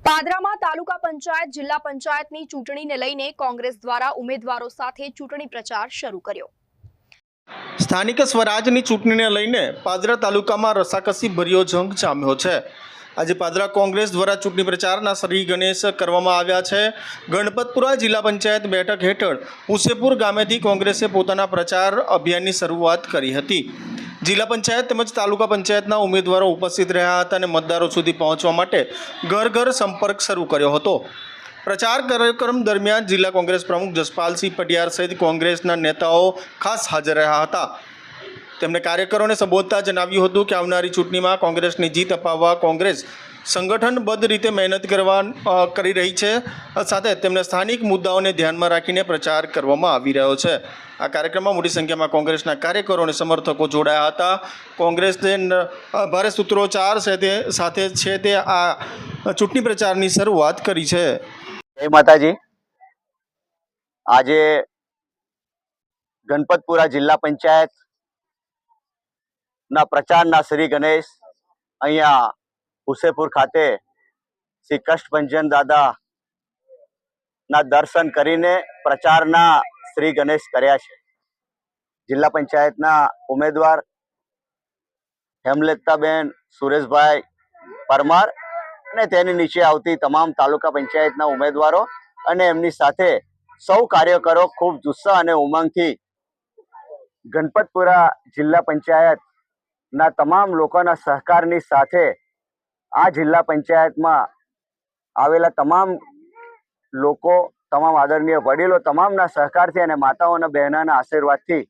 પાદરામાં તાલુકા પંચાયત જિલ્લા પંચાયતની ચૂંટણીને લઈને કોંગ્રેસ દ્વારા ઉમેદવારો સાથે ચૂંટણી પ્રચાર શરૂ કર્યો। સ્થાનિક સ્વરાજની ચૂંટણીને લઈને પાદરા તાલુકામાં રસાકસી ભર્યો જંગ જામ્યો છે। આજે પાદરા કોંગ્રેસ દ્વારા ચૂંટણી પ્રચારના શ્રી ગણેશ કરવામાં આવ્યા છે। ગણપતપુરા જિલ્લા પંચાયત બેઠક હેઠળ ઉસેપુર ગામેથી કોંગ્રેસે પોતાના પ્રચાર અભિયાનની શરૂઆત કરી હતી। જિલ્લા પંચાયત તેમજ તાલુકા પંચાયતના ઉમેદવારો ઉપસ્થિત રહ્યા હતા અને મતદારો સુધી પહોંચવા માટે ઘર ઘર સંપર્ક શરૂ કર્યો હતો। પ્રચાર કાર્યક્રમ દરમિયાન જિલ્લા કોંગ્રેસ પ્રમુખ જસપાલસિંહ પટિયાર સહિત કોંગ્રેસના નેતાઓ ખાસ હાજર રહ્યા હતા। તેમણે કાર્યકરોને સંબોધતા જણાવ્યું હતું કે આવનારી ચૂંટણીમાં કોંગ્રેસની જીત અપાવવા કોંગ્રેસ સંગઠનબદ્ધ રીતે મહેનત કરી રહી છે। સાથે તેમણે સ્થાનિક મુદ્દાઓને ધ્યાનમાં રાખીને પ્રચાર કરવામાં આવી રહ્યો છે। આ કાર્યક્રમમાં મોટી સંખ્યામાં કોંગ્રેસના કાર્યકરો અને સમર્થકો જોડાયા હતા। કોંગ્રેસે ભારે સૂત્રોચ્ચાર સાથે છે તે આ ચૂંટણી પ્રચારની શરૂઆત કરી છે। જય માતાજી। આજે ગણપતપુરા જિલ્લા પંચાયત ના પ્રચારના શ્રી ગણેશ અહીંયા ઉસેપુર ખાતે શ્રી કષ્ટભંજન દાદા ના દર્શન કરીને પ્રચારના શ્રી ગણેશ કર્યા છે। જિલ્લા પંચાયતના ઉમેદવાર હેમલતાબેન સુરેશભાઈ પરમાર અને તેની નીચે આવતી તમામ તાલુકા પંચાયતના ઉમેદવારો અને એમની સાથે સૌ કાર્યકરો ખૂબ જુસ્સા અને ઉમંગથી ગણપતપુરા જિલ્લા પંચાયતના તમામ લોકોના સહકારની સાથે આ જિલ્લા પંચાયતમાં આવેલા તમામ લોકો, તમામ આદરણીય વડીલો, તમામના સહકારથી અને માતાઓના બહેનોના આશીર્વાદથી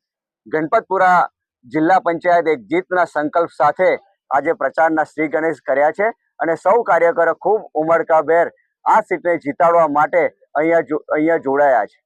ગણપતપુરા જિલ્લા પંચાયત એક જીતના સંકલ્પ સાથે આજે પ્રચારના શ્રી ગણેશ કર્યા છે અને સૌ કાર્યકરો ખૂબ ઉમળકાભેર આ સીટને જીતાડવા માટે અહીંયા જોડાયા છે।